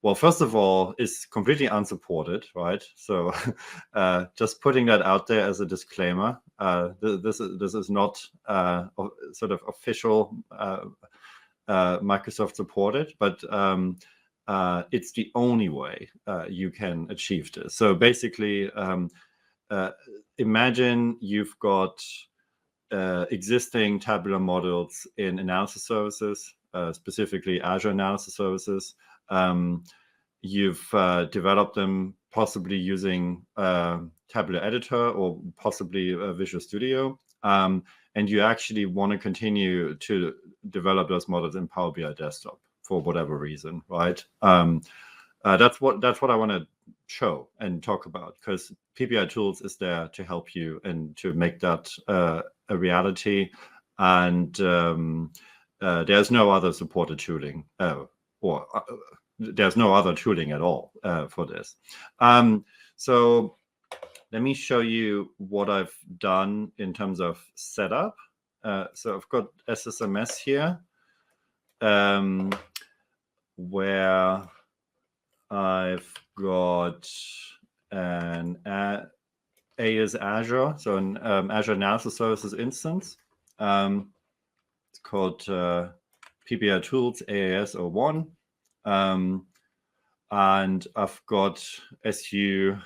well, first of all, is completely unsupported, right? So just putting that out there as a disclaimer. This is not sort of official Microsoft supported, but it's the only way you can achieve this. So basically, imagine you've got existing tabular models in analysis services, specifically Azure Analysis Services. You've developed them possibly using Tabular Editor or possibly Visual Studio, and you actually want to continue to develop those models in Power BI Desktop for whatever reason, right? That's what I want to show and talk about, because pbi-tools is there to help you and to make that a reality. And there's no other supported tooling, or there's no other tooling at all for this. So let me show you what I've done in terms of setup. So I've got SSMS here, where I've got an AAS Azure, so an Azure Analysis Services instance. It's called pbi-tools AAS-01. And I've got, as you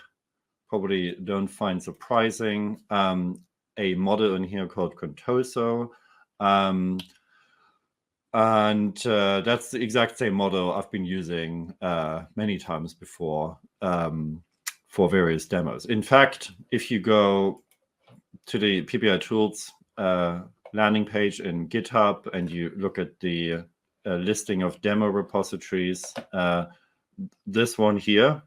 probably don't find surprising, a model in here called Contoso. And that's the exact same model I've been using many times before for various demos. In fact, if you go to the pbi-tools landing page in GitHub and you look at the listing of demo repositories, this one here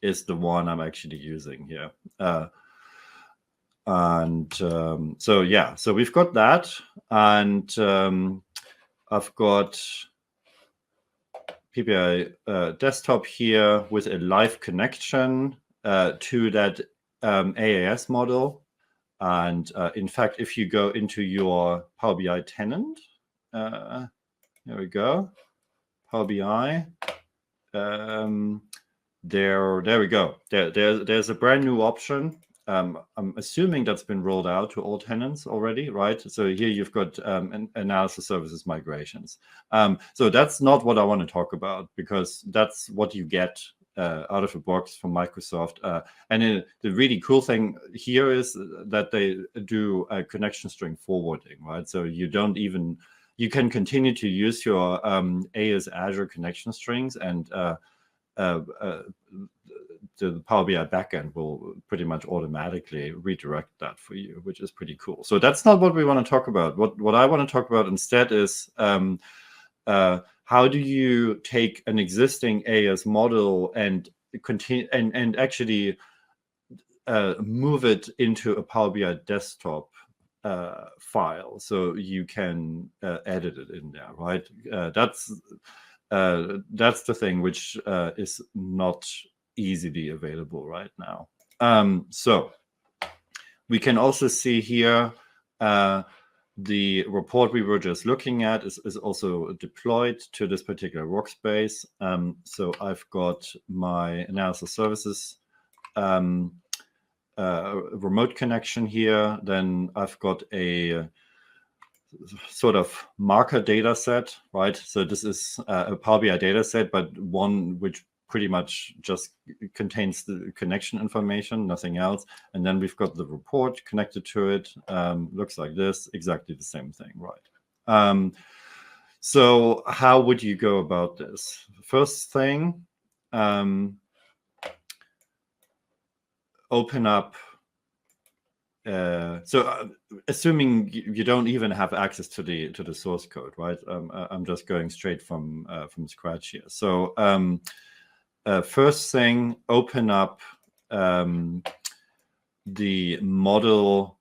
is the one I'm actually using here. So yeah, so we've got that, and I've got PBI desktop here with a live connection to that AAS model. And in fact, if you go into your Power BI tenant, there we go, Power BI. There we go. There's a brand new option. I'm assuming that's been rolled out to all tenants already, right? So here you've got analysis services migrations. So that's not what I want to talk about, because that's what you get out of the box from Microsoft. And the really cool thing here is that they do a connection string forwarding, right? So you can continue to use your AAS Azure connection strings, and the Power BI backend will pretty much automatically redirect that for you, which is pretty cool. So that's not what we want to talk about. What I want to talk about instead is how do you take an existing AAS model and continue and actually move it into a Power BI desktop file, so you can edit it in there, right? That's the thing which is not easily available right now. So we can also see here the report we were just looking at is also deployed to this particular workspace. So I've got my analysis services remote connection here. Then I've got a sort of marker data set, right? So this is a Power BI data set, but one which pretty much just contains the connection information, nothing else. And then we've got the report connected to it. Looks like this, exactly the same thing, right? So how would you go about this? First thing, open up. Assuming you don't even have access to the source code, right? I'm just going straight from scratch here. So first thing, open up the model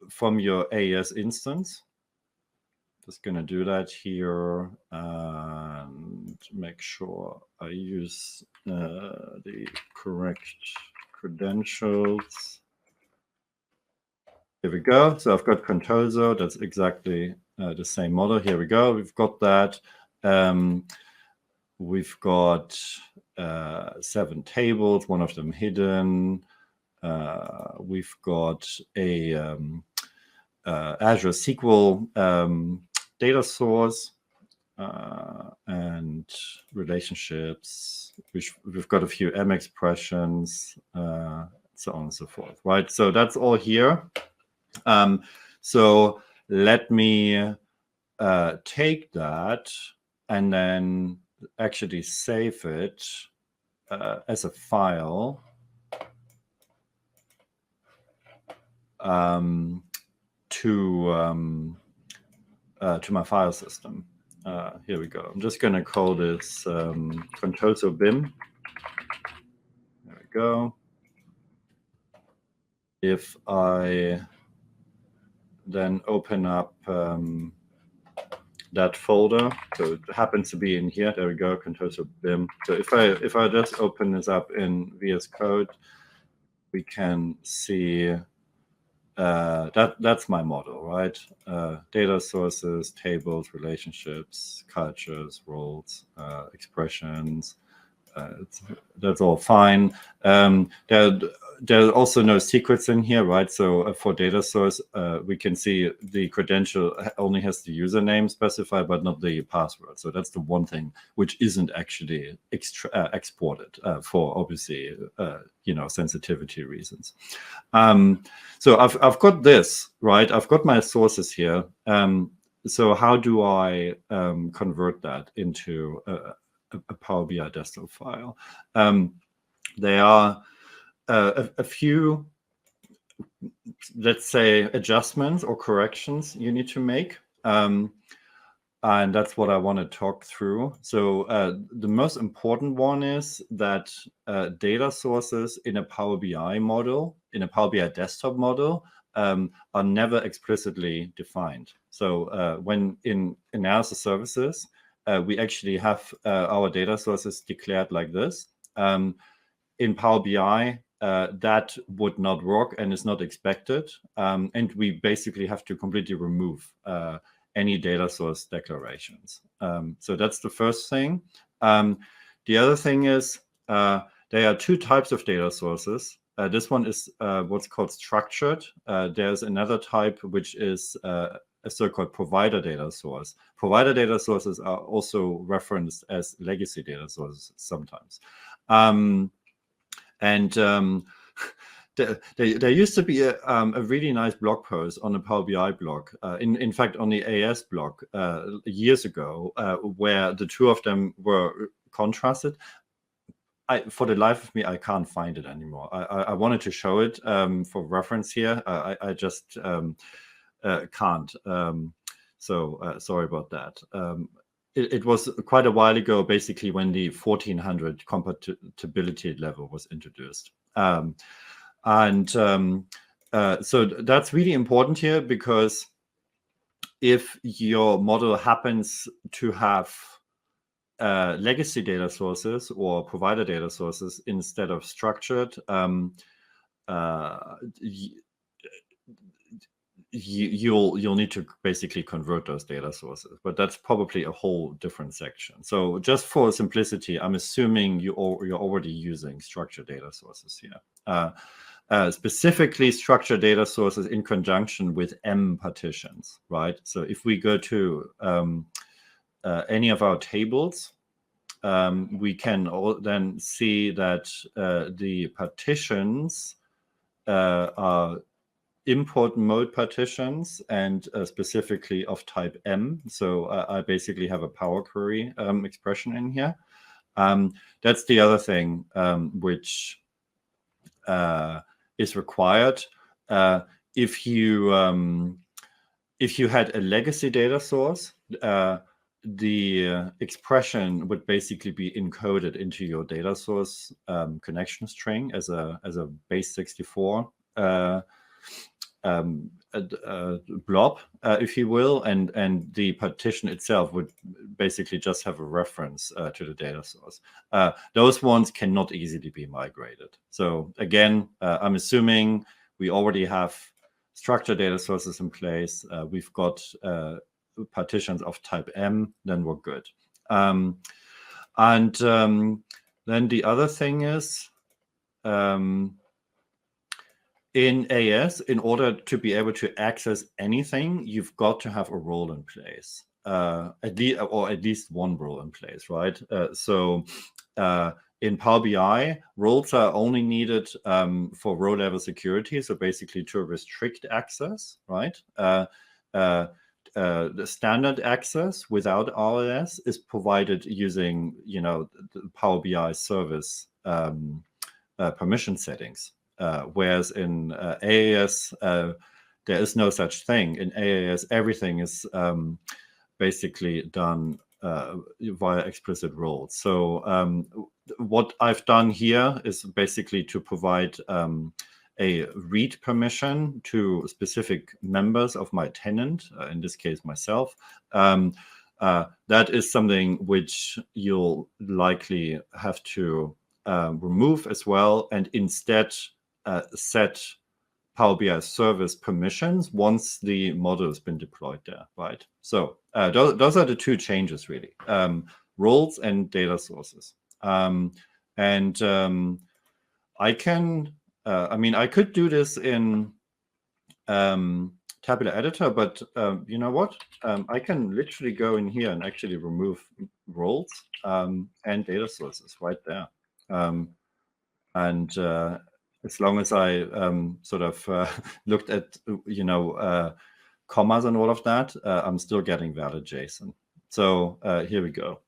from your AAS instance. Just going to do that here and make sure I use the correct credentials. Here we go. So I've got Contoso. That's exactly the same model. Here we go. We've got that. we've got 7 tables, one of them hidden. We've got a Azure SQL data source and relationships. We've got a few M expressions, so on and so forth, right? So that's all here. So let me take that and then actually save it as a file to my file system. Here we go. I'm just going to call this contoso-bim. There we go. If I then open up that folder, so it happens to be in here. There we go, contoso-bim. So if I just open this up in VS Code, we can see that's my model, right? Data sources, tables, relationships, cultures, roles, expressions. That's all fine. There are also no secrets in here, right? So for data source, we can see the credential only has the username specified, but not the password. So that's the one thing which isn't actually exported for obviously sensitivity reasons. So I've got this, right? I've got my sources here. So how do I convert that into a Power BI desktop file? There are a few, let's say, adjustments or corrections you need to make. And that's what I want to talk through. So the most important one is that data sources in a Power BI model, in a Power BI desktop model, are never explicitly defined. So when in analysis services, we actually have our data sources declared like this. In Power BI, that would not work and is not expected. And we basically have to completely remove any data source declarations. So that's the first thing. The other thing is there are 2 types of data sources. This one is what's called structured. There's another type, which is a so-called provider data source. Provider data sources are also referenced as legacy data sources sometimes. There used to be a really nice blog post on the Power BI blog, in fact, on the AAS blog years ago, where the 2 of them were contrasted. For the life of me, I can't find it anymore. I wanted to show it for reference here. I just can't. So sorry about that. It was quite a while ago, basically, when the 1400 compatibility level was introduced. So that's really important here, because if your model happens to have legacy data sources or provider data sources instead of structured, you'll need to basically convert those data sources, but that's probably a whole different section. So just for simplicity, I'm assuming you're already using structured data sources here, specifically structured data sources in conjunction with M partitions, right? So if we go to any of our tables, we can then see that the partitions are import mode partitions, and specifically of type M. So I basically have a Power Query expression in here. That's the other thing which is required. If you had a legacy data source, the expression would basically be encoded into your data source connection string as a base 64 blob, if you will, and the partition itself would basically just have a reference to the data source. Those ones cannot easily be migrated. So again, I'm assuming we already have structured data sources in place. We've got partitions of type M, then we're good. And then the other thing is, in AAS, in order to be able to access anything, you've got to have a role in place, at least one role in place, right? In Power BI, roles are only needed for row-level security, so basically to restrict access, right? The standard access without RLS is provided using, the Power BI service permission settings. Whereas in AAS, there is no such thing. In AAS, everything is basically done via explicit roles. So what I've done here is basically to provide a read permission to specific members of my tenant, in this case myself. That is something which you'll likely have to remove as well, and instead set Power BI service permissions once the model has been deployed there, right? So those are the two changes, really, roles and data sources. I can, I could do this in Tabular Editor, but you know what? I can literally go in here and actually remove roles and data sources right there. As long as I sort of looked at, commas and all of that, I'm still getting valid JSON. So here we go.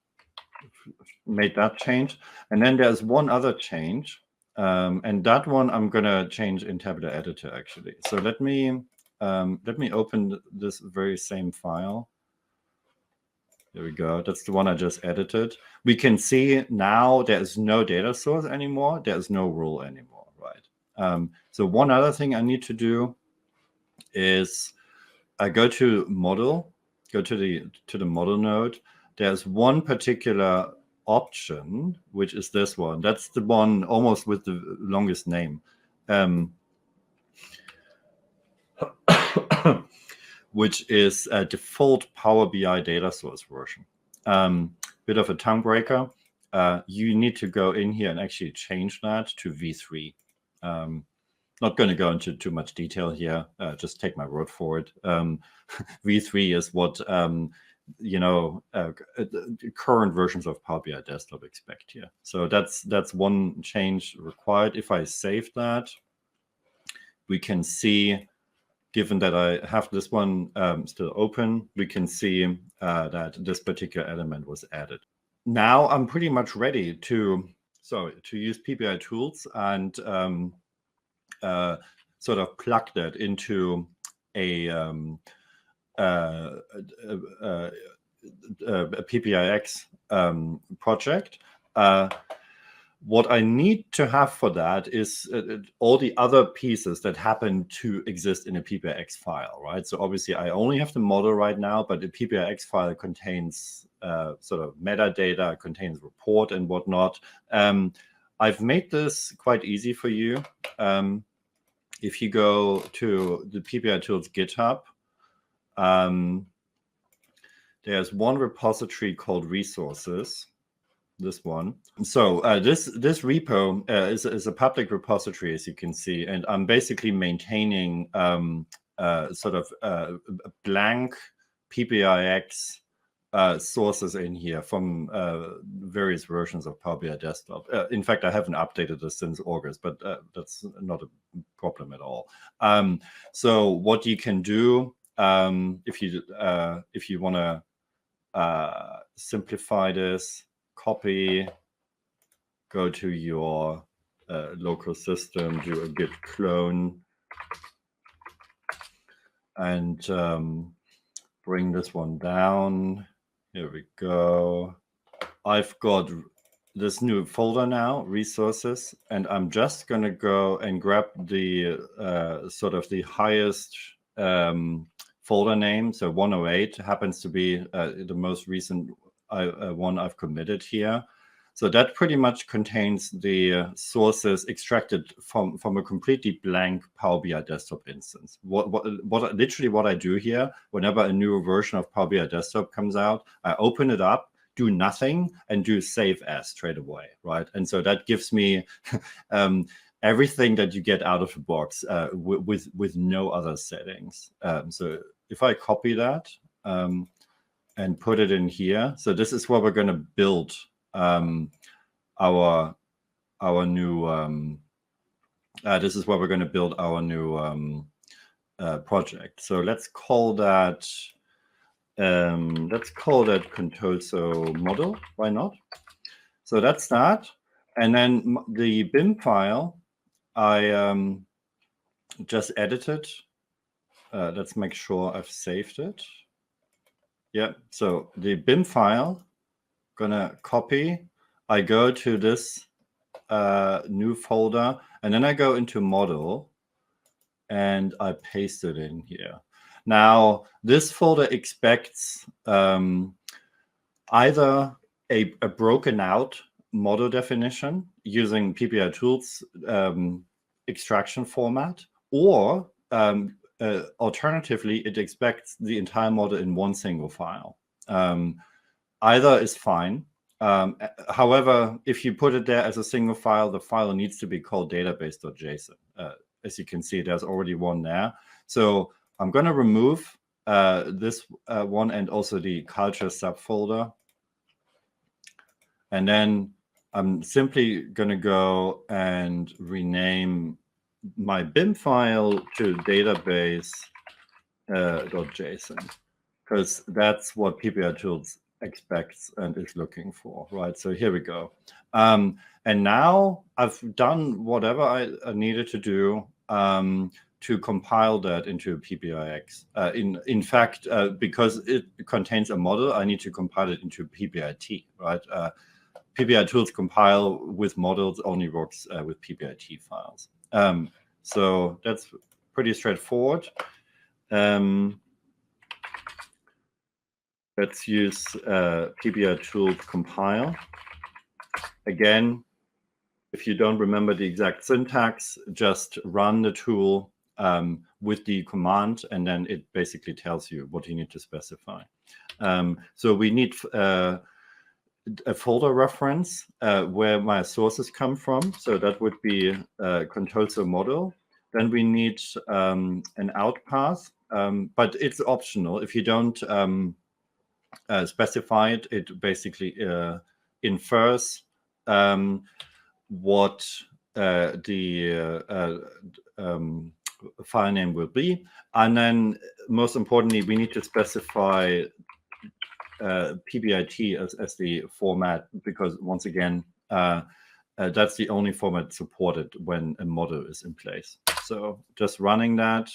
Made that change. And then there's one other change. And that one I'm going to change in Tabular Editor, actually. So let me open this very same file. There we go. That's the one I just edited. We can see now there's no data source anymore. There's no rule anymore, right? So one other thing I need to do is I go to model, go to the model node. There's one particular option, which is this one. That's the one almost with the longest name. Which is a default Power BI data source version. Bit of a tongue breaker. You need to go in here and actually change that to V3. Not going to go into too much detail here. Just take my word for it. V3 is what current versions of Power BI Desktop expect here. So that's one change required. If I save that, we can see, given that I have this one still open, we can see that this particular element was added. Now I'm pretty much ready to use pbi-tools and sort of plug that into a pbix project. What I need to have for that is all the other pieces that happen to exist in a pbix file, right? So obviously I only have the model right now, but the pbix file contains sort of metadata, contains report and whatnot. I've made this quite easy for you. If you go to the pbi-tools GitHub, there's one repository called resources. This one. So this repo is a public repository, as you can see, and I'm basically maintaining sort of blank pbix sources in here from various versions of Power BI Desktop. In fact, I haven't updated this since August, but that's not a problem at all. So what you can do if you want to simplify this, copy, go to your local system, do a git clone, and bring this one down. Here we go. I've got this new folder now, resources, and I'm just going to go and grab the sort of the highest folder name. So 108 happens to be the most recent one I've committed here. So that pretty much contains the sources extracted from a completely blank Power BI Desktop instance. Literally what I do here, whenever a new version of Power BI Desktop comes out, I open it up, do nothing and do save as straight away, right? And so that gives me everything that you get out of the box with no other settings. So if I copy that and put it in here, so this is where we're going to build our new this is where we're going to build our new project. So let's call that Contoso model. Why not? So that's that. And then the BIM file I just edited. Let's make sure I've saved it. Yeah. So the BIM file, gonna copy. I go to this new folder, and then I go into model and I paste it in here. Now, this folder expects either a broken out model definition using pbi-tools extraction format, or alternatively, it expects the entire model in one single file. Either is fine. However, if you put it there as a single file, the file needs to be called database.json. As you can see, there's already one there. So I'm going to remove this one and also the culture subfolder. And then I'm simply going to go and rename my BIM file to database.json, because that's what pbi-tools expects and is looking for, right? So here we go. And now I've done whatever I needed to do to compile that into pbix. In fact, because it contains a model, I need to compile it into pbit, right? pbi-tools compile with models only works with pbit files. So that's pretty straightforward. Let's use pbi-tools compile. Again, if you don't remember the exact syntax, just run the tool with the command, and then it basically tells you what you need to specify. So we need a folder reference where my sources come from. So that would be Contoso model. Then we need an out path, but it's optional. If you don't specify it, it basically infers what the file name will be. And then most importantly, we need to specify pbit as the format, because once again, that's the only format supported when a model is in place. So just running that,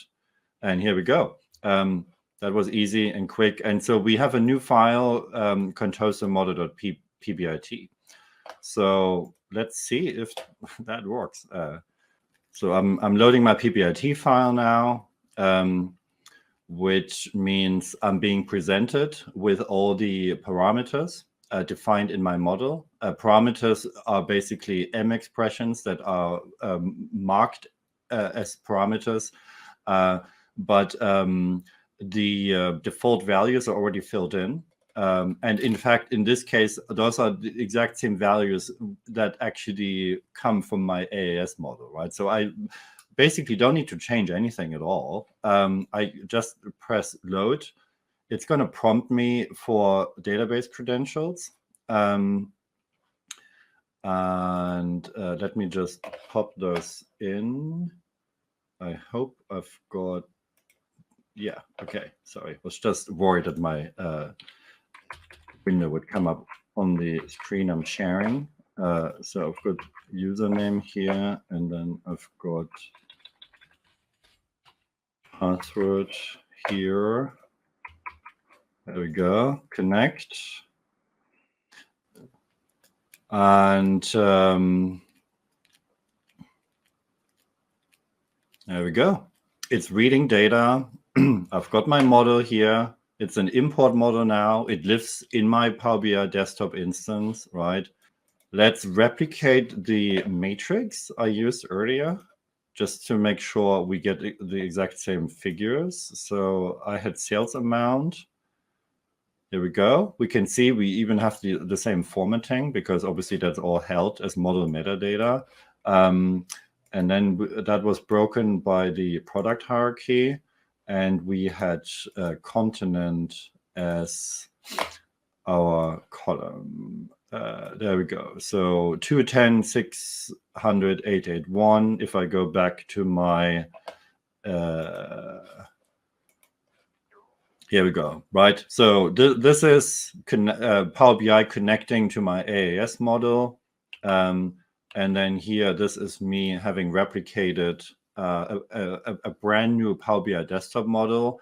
and here we go. That was easy and quick. And so we have a new file, contoso model.pbit. So let's see if that works. So I'm loading my pbit file now, which means I'm being presented with all the parameters defined in my model. Parameters are basically M expressions that are marked as parameters, but the default values are already filled in. And in fact, in this case, those are the exact same values that actually come from my AAS model, right? So I basically don't need to change anything at all. I just press load. It's going to prompt me for database credentials. And let me just pop those in. I hope I've got, yeah, okay, sorry. I was just worried that my window would come up on the screen I'm sharing. So I've got username here, and then I've got password here. There we go, connect. And there we go. It's reading data. I've got my model here. It's an import model now. It lives in my Power BI desktop instance, right? Let's replicate the matrix I used earlier, just to make sure we get the exact same figures. So I had sales amount. Here we go. We can see we even have the same formatting, because obviously that's all held as model metadata. And then that was broken by the product hierarchy, and we had continent as our column. There we go. So 210, 600, 881. If I go back to my here we go, right? So this is Power BI connecting to my AAS model. And then here, this is me having replicated a brand new Power BI desktop model,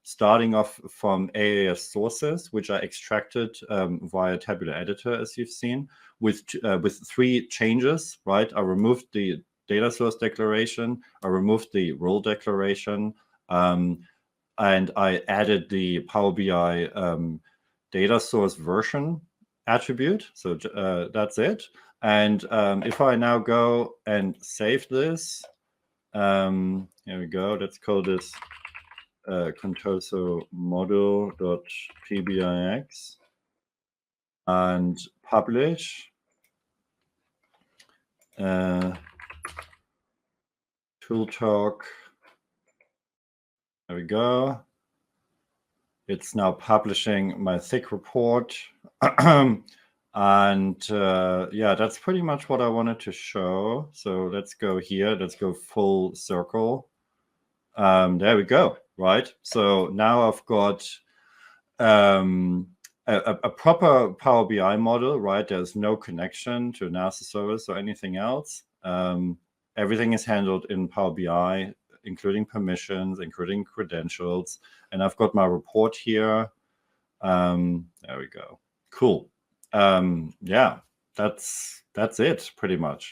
starting off from AAS sources, which I extracted via Tabular Editor, as you've seen, with 3 changes, right? I removed the data source declaration, I removed the role declaration, and I added the Power BI data source version attribute. So that's it. And if I now go and save this, here we go. Let's call this contoso model.pbix and publish. Tool talk. There we go. It's now publishing my thick report. And yeah, that's pretty much what I wanted to show. So let's go here. Let's go full circle. There we go, right? So now I've got a proper Power BI model, right? There's no connection to Analysis Service or anything else. Everything is handled in Power BI, including permissions, including credentials. And I've got my report here. There we go. Cool. Yeah, that's it pretty much.